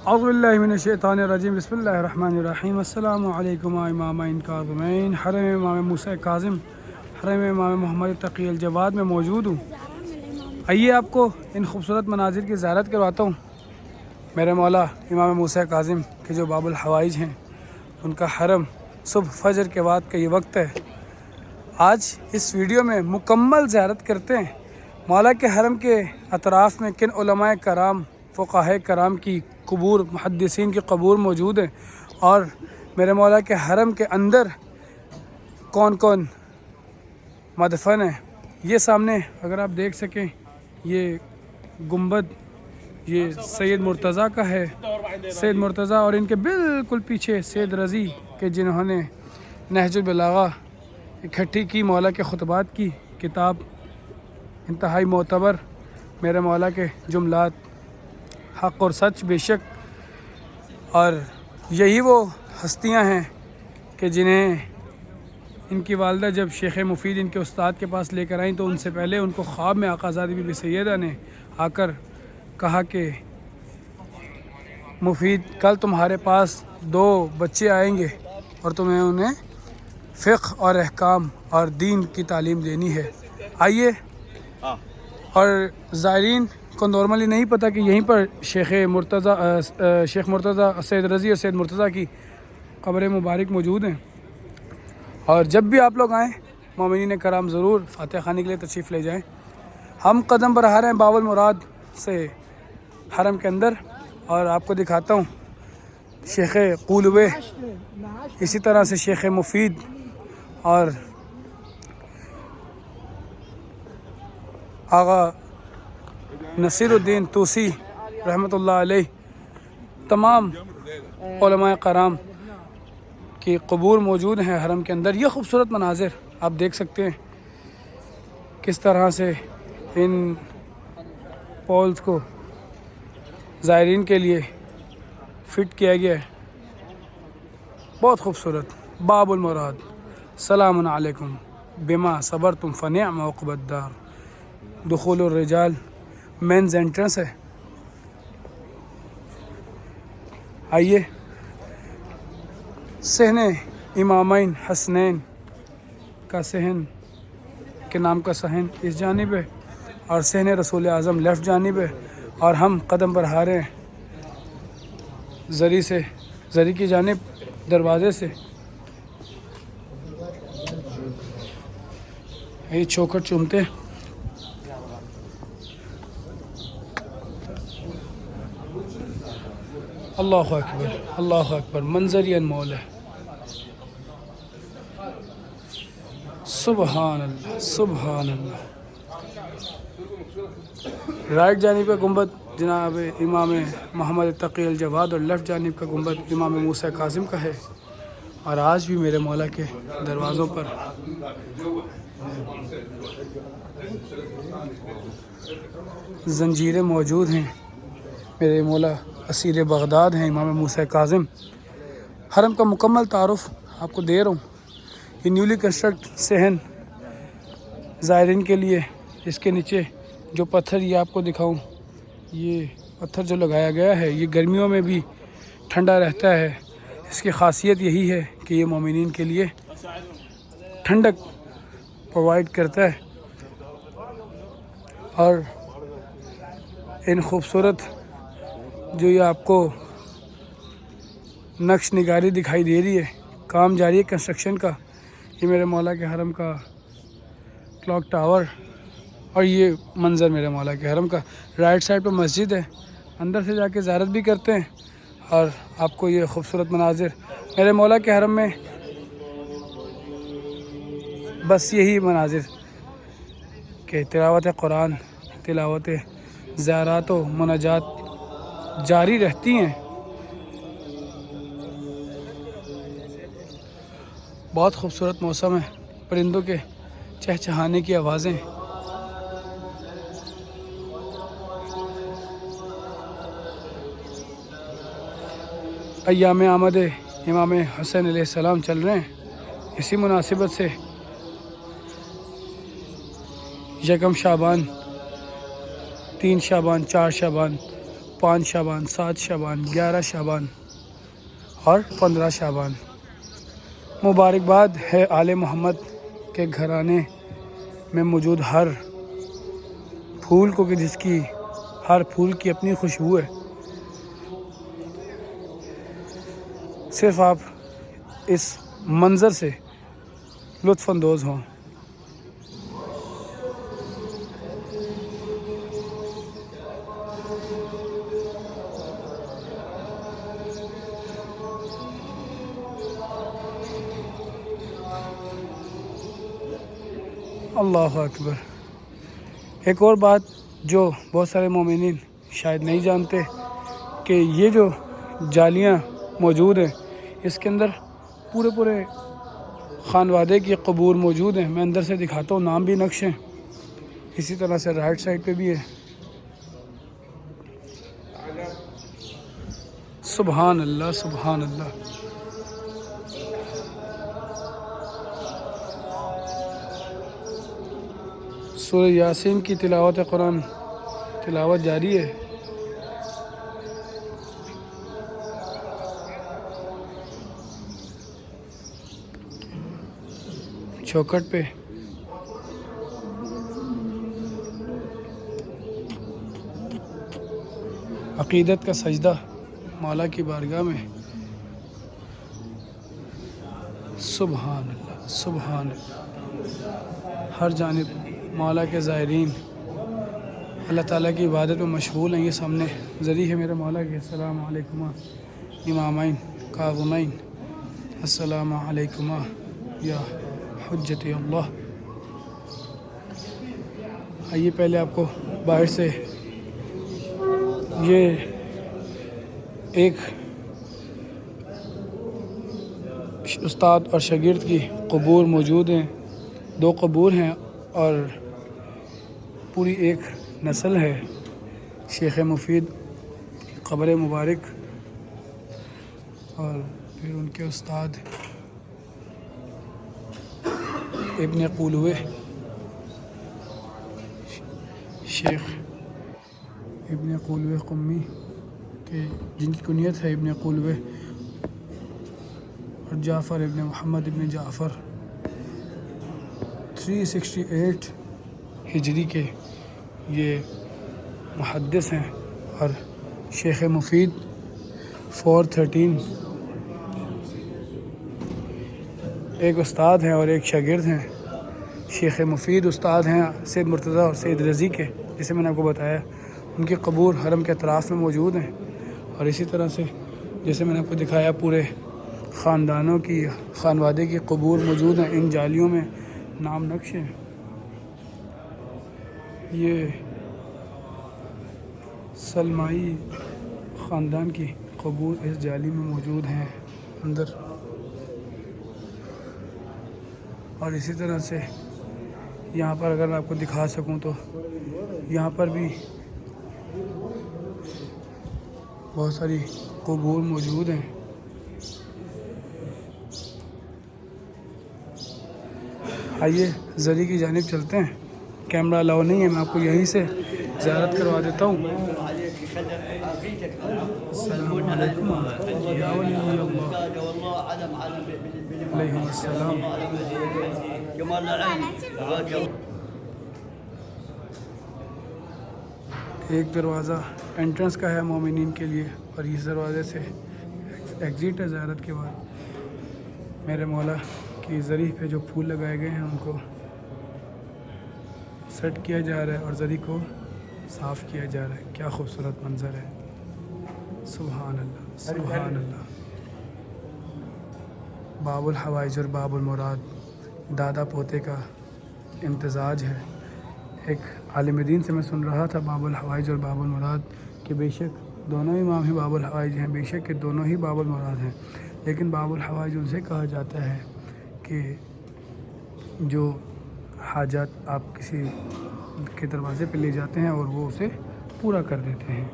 اعوذ باللہ من الشیطان الرجیم بسم اللہ الرحمن الرحیم السلام علیکم امامین کاظمین حرم امام موسیٰ کاظم حرم امام محمد تقی الجواد میں موجود ہوں۔ آئیے آپ کو ان خوبصورت مناظر کی زیارت کرواتا ہوں۔ میرے مولا امام موسیٰ کاظم کے جو باب الحوائج ہیں ان کا حرم صبح فجر کے بعد کا یہ وقت ہے۔ آج اس ویڈیو میں مکمل زیارت کرتے ہیں مولا کے حرم کے اطراف میں کن علماء کرام فقہاء کرام کی قبور محدثین کی قبور موجود ہیں، اور میرے مولا کے حرم کے اندر کون کون مدفن ہیں۔ یہ سامنے اگر آپ دیکھ سکیں یہ گنبد یہ سید مرتضیٰ کا ہے، سید مرتضیٰ، اور ان کے بالکل پیچھے سید رضی کے جنہوں نے نہج البلاغہ اکٹھی کی مولا کے خطبات کی کتاب، انتہائی معتبر میرے مولا کے جملات حق اور سچ بے شک، اور یہی وہ ہستیاں ہیں کہ جنہیں ان کی والدہ جب شیخ مفید ان کے استاد کے پاس لے کر آئیں تو ان سے پہلے ان کو خواب میں آقا زادی بی بی سیدہ نے آ کر کہا کہ مفید کل تمہارے پاس 2 بچے آئیں گے اور تمہیں انہیں فقہ اور احکام اور دین کی تعلیم دینی ہے۔ آئیے، اور زائرین کو نارملی نہیں پتہ کہ یہیں پر شیخ مرتضیٰ سید رضی اور سید مرتضیٰ کی قبر مبارک موجود ہیں، اور جب بھی آپ لوگ آئیں مومنین کرام ضرور فاتحہ خوانی کے لیے تشریف لے جائیں۔ ہم قدم بڑھا رہے ہیں باب المراد سے حرم کے اندر، اور آپ کو دکھاتا ہوں شیخ قولوے، اسی طرح سے شیخ مفید اور آغا نصیر الدین توسی رحمۃ اللہ علیہ، تمام علماء کرام کی قبور موجود ہیں حرم کے اندر۔ یہ خوبصورت مناظر آپ دیکھ سکتے ہیں کس طرح سے ان پولز کو زائرین کے لیے فٹ کیا گیا ہے، بہت خوبصورت۔ باب المراد، سلام علیکم بما صبرتم فنعم عقبی الدار، دخول الرجال، مینز انٹرنس ہے۔ آئیے، صحن امامین حسنین کا صحن کے نام کا صحن اس جانب ہے، اور صحن رسول اعظم لیفٹ جانب ہے، اور ہم قدم بڑھا رہے ہیں زری کی جانب دروازے سے۔ یہ چوکھٹ چومتے ہیں۔ اللہ اکبر، اللہ اکبر، منظر ہی انمول ہے۔ سبحان اللہ، سبحان اللہ۔ رائٹ جانب کا گنبد جناب امام محمد تقی الجواد، اور لیفٹ جانب کا گنبد امام موسیٰ کاظم کا ہے، اور آج بھی میرے مولا کے دروازوں پر زنجیریں موجود ہیں۔ میرے مولا اسیر بغداد ہیں امام موسیٰ کاظم۔ حرم کا مکمل تعارف آپ کو دے رہا ہوں۔ یہ نیولی کنسٹرکٹ صحن زائرین کے لیے، اس کے نیچے جو پتھر یہ آپ کو دکھاؤں، یہ پتھر جو لگایا گیا ہے یہ گرمیوں میں بھی ٹھنڈا رہتا ہے۔ اس کی خاصیت یہی ہے کہ یہ مومنین کے لیے ٹھنڈک پرووائڈ کرتا ہے، اور ان خوبصورت جو یہ آپ کو نقش نگاری دکھائی دے رہی ہے، کام جاری ہے کنسٹرکشن کا۔ یہ میرے مولا کے حرم کا کلاک ٹاور، اور یہ منظر میرے مولا کے حرم کا۔ رائٹ سائڈ پہ مسجد ہے، اندر سے جا کے زیارت بھی کرتے ہیں، اور آپ کو یہ خوبصورت مناظر میرے مولا کے حرم میں بس یہی مناظر کہ تلاوت قرآن، تلاوت زیارات و مناجات جاری رہتی ہیں۔ بہت خوبصورت موسم ہے، پرندوں کے چہچہانے کی آوازیں۔ ایام آمد امام حسین علیہ السلام چل رہے ہیں، اسی مناسبت سے 1 شعبان 3 شعبان 4 شعبان 5 شعبان 7 شعبان 11 شعبان اور 15 شعبان۔ مبارکباد ہے آل محمد کے گھرانے میں موجود ہر پھول کو کہ جس کی ہر پھول کی اپنی خوشبو ہے۔ صرف آپ اس منظر سے لطف اندوز ہوں۔ اللہ اکبر۔ ایک اور بات جو بہت سارے مومنین شاید نہیں جانتے کہ یہ جو جالیاں موجود ہیں اس کے اندر پورے خانوادے کی قبور موجود ہیں۔ میں اندر سے دکھاتا ہوں، نام بھی نقش ہیں۔ اسی طرح سے رائٹ سائڈ پہ بھی ہے۔ سبحان اللہ سبحان اللہ۔ سورہ یاسین کی تلاوت قرآن تلاوت جاری ہے۔ چوکھٹ پہ عقیدت کا سجدہ مولا کی بارگاہ میں۔ سبحان اللہ سبحان اللہ۔ ہر جانب مولا کے زائرین اللہ تعالیٰ کی عبادت میں مشغول ہیں۔ یہ سامنے ذریعہ ہے میرے مولا کے۔ السلام علیکم امامین کاظمین، السلام علیکم یا حجت اللہ۔ آئیے پہلے آپ کو باہر سے یہ ایک استاد اور شاگرد کی قبور موجود ہیں، 2 قبور ہیں اور پوری ایک نسل ہے۔ شیخ مفید کی قبر مبارک اور پھر ان کے استاد ابن قولوہ، شیخ ابن قولوہ قمی کے جن کی کنیت ہے ابن قولوہ، اور جعفر ابن محمد ابن جعفر 368 ہجری کے یہ محدث ہیں، اور شیخ مفید 413 ایک استاد ہیں اور ایک شاگرد ہیں۔ شیخ مفید استاد ہیں سید مرتضیٰ اور سید رضی کے، جسے میں نے آپ کو بتایا۔ ان کی قبور حرم کے اطراف میں موجود ہیں، اور اسی طرح سے جیسے میں نے آپ کو دکھایا پورے خاندانوں کی خانوادے کی قبور موجود ہیں۔ ان جالیوں میں نام نقش ہیں۔ یہ سلمائی خاندان کی قبور اس جالی میں موجود ہیں اندر، اور اسی طرح سے یہاں پر اگر میں آپ کو دکھا سکوں تو یہاں پر بھی بہت ساری قبور موجود ہیں۔ آئیے زری کی جانب چلتے ہیں۔ کیمرہ الاؤ نہیں ہے، میں آپ کو یہیں سے زیارت کروا دیتا ہوں۔ السلام علیکم یا ولی اللہ، علیہ السلام۔ ایک دروازہ انٹرنس کا ہے مومنین کے لیے، اور اس دروازے سے ایگزٹ ہے زیارت کے بعد۔ میرے مولا کی زری پہ جو پھول لگائے گئے ہیں ان کو سیٹ کیا جا رہا ہے اور زری کو صاف کیا جا رہا ہے۔ کیا خوبصورت منظر ہے، سبحان اللہ سبحان اللہ۔ باب الحوائج اور باب المراد دادا پوتے کا امتزاج ہے۔ ایک عالم دین سے میں سن رہا تھا باب الحوائج اور باب المراد کہ بے شک دونوں امام ہی باب الحوائج ہیں، بے شک کہ دونوں ہی باب المراد ہیں، لیکن باب الحوائج ان سے کہا جاتا ہے کہ جو حاجات آپ کسی کے دروازے پہ لے جاتے ہیں اور وہ اسے پورا کر دیتے ہیں،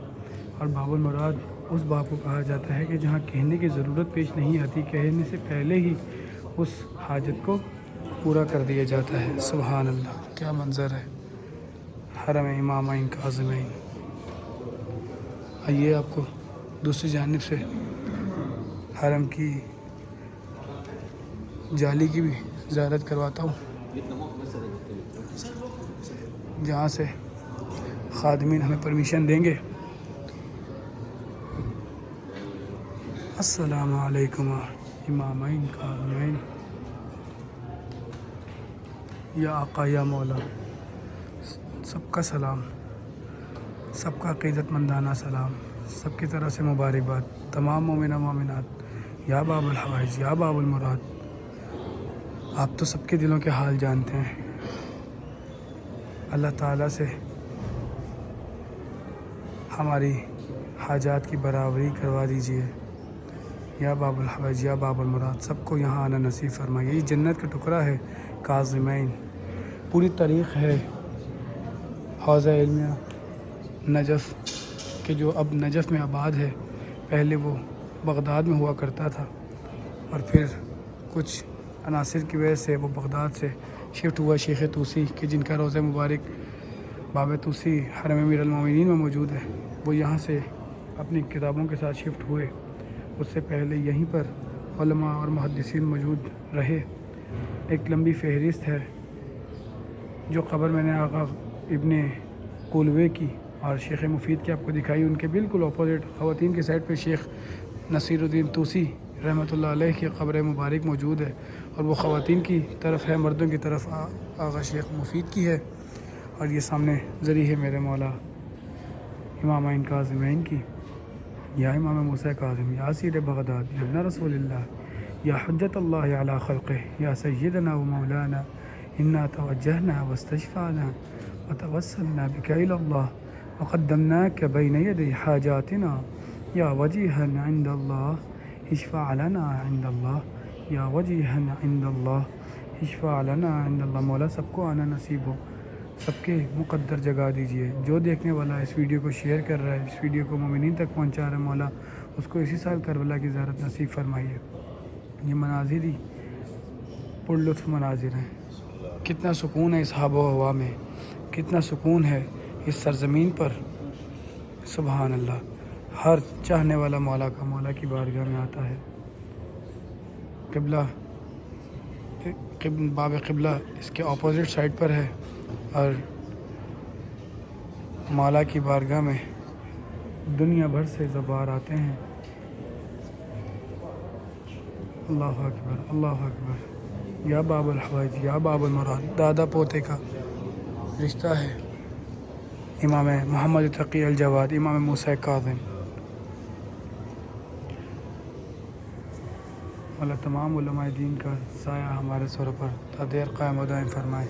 اور باب المراد اس باب کو کہا جاتا ہے کہ جہاں کہنے کی ضرورت پیش نہیں آتی، کہنے سے پہلے ہی اس حاجت کو پورا کر دیا جاتا ہے۔ سبحان اللہ، کیا منظر ہے حرم امامین کاظمین۔ آئیے آپ کو دوسری جانب سے حرم کی جالی کی بھی زیارت کرواتا ہوں، جہاں سے خادمین ہمیں پرمیشن دیں گے۔ السلام علیکم امامین کاظمین، یا آقا یا مولا، سب کا سلام، سب کا عقیدت مندانہ سلام، سب کی طرف سے مبارکباد، تمام مومن و مومنات، یا باب الحوائج یا باب المراد، آپ تو سب کے دلوں کے حال جانتے ہیں۔ اللہ تعالیٰ سے ہماری حاجات کی برابری کروا دیجیے، یا باب الحوائج یا باب المراد، سب کو یہاں آنا نصیب فرمائیے۔ یہ جنت کا ٹکڑا ہے کاظمین، پوری تاریخ ہے حوضہ علمیہ نجف کہ جو اب نجف میں آباد ہے، پہلے وہ بغداد میں ہوا کرتا تھا، اور پھر کچھ عناصر کی وجہ سے وہ بغداد سے شفٹ ہوا۔ شیخ طوسی کہ جن کا روضہ مبارک باب طوسی حرم امیر المومنین میں موجود ہے، وہ یہاں سے اپنی کتابوں کے ساتھ شفٹ ہوئے۔ اس سے پہلے یہیں پر علماء اور محدثین موجود رہے۔ ایک لمبی فہرست ہے جو خبر میں نے آقا ابن قولوے کی اور شیخ مفید کی آپ کو دکھائی، ان کے بالکل اپوزٹ خواتین کی سائڈ پہ شیخ نصیر الدین طوسی رحمۃ اللہ علیہ کی قبر مبارک موجود ہے، اور وہ خواتین کی طرف ہے، مردوں کی طرف آقا شیخ مفید کی ہے، اور یہ سامنے ذریعہ ہے میرے مولا امامین کاظمین کی، یا امام موسیٰ کاظم، یا سید بغداد، یا ابن رسول اللہ، یا حجت اللہ علی خلقہ، یا سیدنا و مولانا، انا توجہنا واستشفعنا وتوسلنا بک الی اللہ وقدمناک بین یدی حاجاتنا، یا وجیہا عند اللہ اشفع لنا عند اللہ، یا وجیہا عند اللہ اشفع لنا عند اللہ۔ مولا سب کو آنا نصیب ہو، سب کے مقدر جگا دیجیے۔ جو دیکھنے والا اس ویڈیو کو شیئر کر رہا ہے، اس ویڈیو کو مومنین تک پہنچا رہا ہے، مولا اس کو اسی سال کربلا کی زیارت نصیب فرمائیے۔ یہ مناظر ہی پر لطف مناظر ہیں، کتنا سکون ہے اس آب و ہوا میں، کتنا سکون ہے اس سرزمین پر، سبحان اللہ۔ ہر چاہنے والا مولا کا مولا کی بارگاہ میں آتا ہے۔ باب قبلہ اس کے اپوزٹ سائڈ پر ہے، اور مولا کی بارگاہ میں دنیا بھر سے زوار آتے ہیں۔ اللہ اکبر، اللہ اکبر، یا باب الحوائج یا باب المراد، دادا پوتے کا رشتہ ہے امام محمد تقی الجواد، امام موسیٰ کاظم۔ اللہ تمام علماء دین کا سایہ ہمارے سر پر تا دیر قائم و دائم فرمائے۔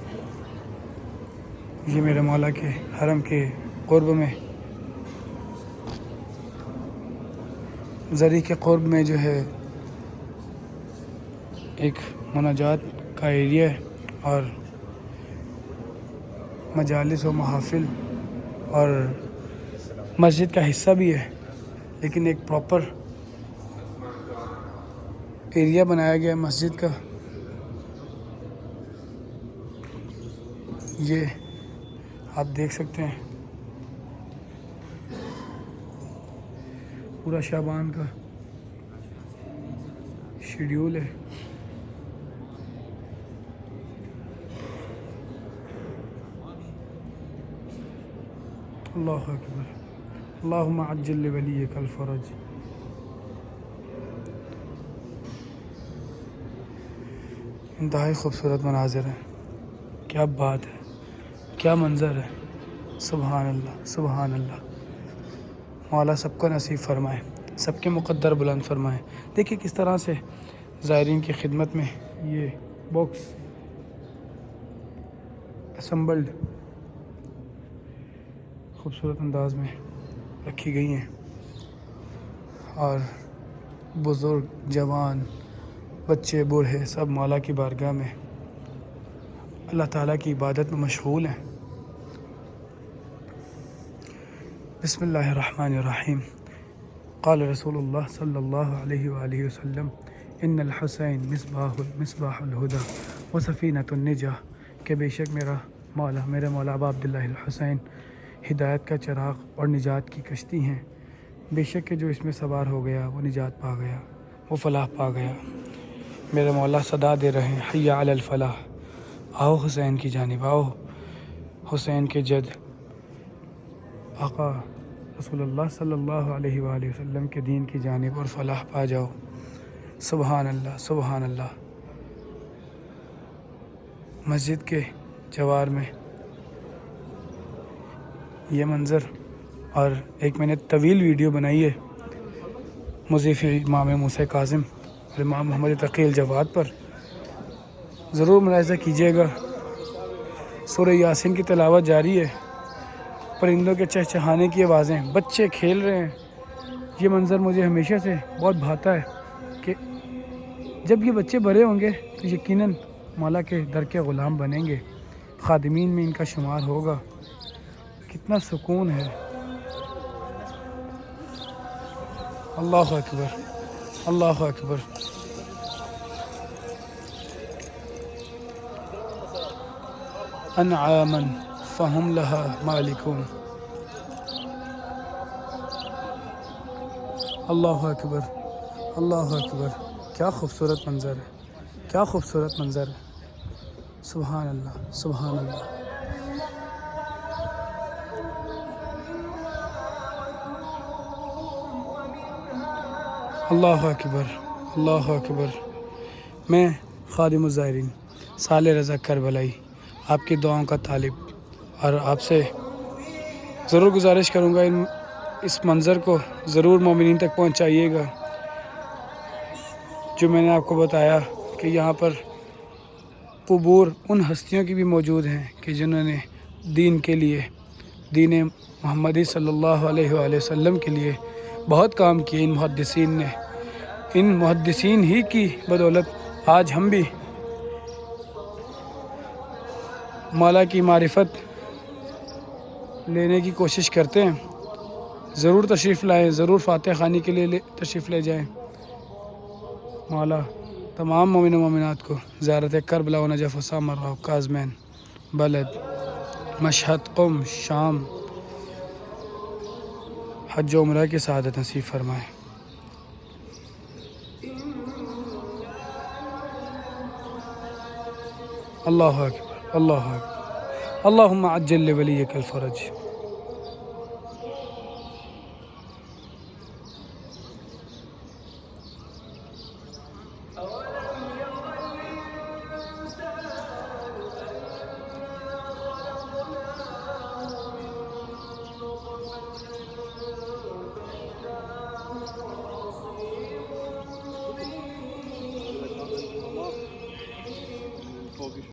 یہ میرے مولا کے حرم کے قرب میں، ذریعہ کے قرب میں جو ہے ایک مناجات کا ایریا ہے، اور مجالس و محافل اور مسجد کا حصہ بھی ہے، لیکن ایک پراپر ایریا بنایا گیا ہے مسجد کا۔ یہ آپ دیکھ سکتے ہیں، پورا شعبان کا شیڈیول ہے۔ اللہ اکبر، اللہم عجل لولیک الفرج۔ انتہائی خوبصورت مناظر ہیں، کیا بات ہے، کیا منظر ہے، سبحان اللہ، سبحان اللہ۔ مولا سب کو نصیب فرمائے، سب کے مقدر بلند فرمائے۔ دیکھیے کس طرح سے زائرین کی خدمت میں یہ باکس اسمبلڈ خوبصورت انداز میں رکھی گئی ہیں، اور بزرگ، جوان، بچے، بوڑھے سب مولا کی بارگاہ میں اللہ تعالیٰ کی عبادت میں مشغول ہیں۔ بسم اللہ الرحمن الرحیم۔ قال رسول اللہ صلی اللہ علیہ وآلہ وسلم ان الحسین مصباح الہدی و سفینۃ النجاہ، کہ بے شک میرے مولا ابا عبداللہ الحسین ہدایت کا چراغ اور نجات کی کشتی ہیں۔ بے شک کہ جو اس میں سوار ہو گیا وہ نجات پا گیا، وہ فلاح پا گیا۔ میرے مولا صدا دے رہے ہیں حی علی الفلاح، آؤ حسین کی جانب، آؤ حسین کے جد آقا رسول اللہ صلی اللہ علیہ وآلہ وسلم کے دین کی جانب اور فلاح پا جاؤ۔ سبحان اللہ، سبحان اللہ۔ مسجد کے جوار میں یہ منظر، اور ایک میں نے طویل ویڈیو بنائی ہے مضیف امام موسیٰ کاظم اور امام محمد تقی الجواد پر، ضرور ملاحظہ کیجیے گا۔ سورہ یاسین کی تلاوت جاری ہے، پرندوں کے چہچہانے کی آوازیں، بچے کھیل رہے ہیں۔ یہ منظر مجھے ہمیشہ سے بہت بھاتا ہے کہ جب یہ بچے بڑے ہوں گے تو یقیناً مولا کے در کے غلام بنیں گے، خادمین میں ان کا شمار ہوگا۔ کتنا سکون ہے۔ اللہ اکبر، اللہ اکبر۔ انعاما فہم لہا مالکون۔ اللہ اکبر، اللہ اکبر۔ کیا خوبصورت منظر ہے، کیا خوبصورت منظر ہے۔ سبحان اللہ، سبحان اللہ۔ اللہ اکبر، اللہ اکبر۔ میں خادم الزائرین صالح رضا کربلائی آپ کی دعاؤں کا طالب، اور آپ سے ضرور گزارش کروں گا اس منظر کو ضرور مومنین تک پہنچائیے گا۔ جو میں نے آپ کو بتایا کہ یہاں پر قبور ان ہستیوں کی بھی موجود ہیں کہ جنہوں نے دین کے لیے، دین محمدی صلی اللہ علیہ وآلہ وسلم کے لیے بہت کام کیے۔ ان محدثین نے، ان محدثین ہی کی بدولت آج ہم بھی مولا کی معرفت لینے کی کوشش کرتے ہیں۔ ضرور تشریف لائیں، ضرور فاتح خوانی کے لیے تشریف لے جائیں۔ مولا تمام مومن و مومنات کو زیارت کربلا و نجف و سامرہ و کاظمین، بلد، مشہد، قم، شام، حج و عمرہ کی سعادت نصیب فرمائے۔ اللہ اکبر، اللہ اکبر۔ اللہم عجل لولیک الفرج۔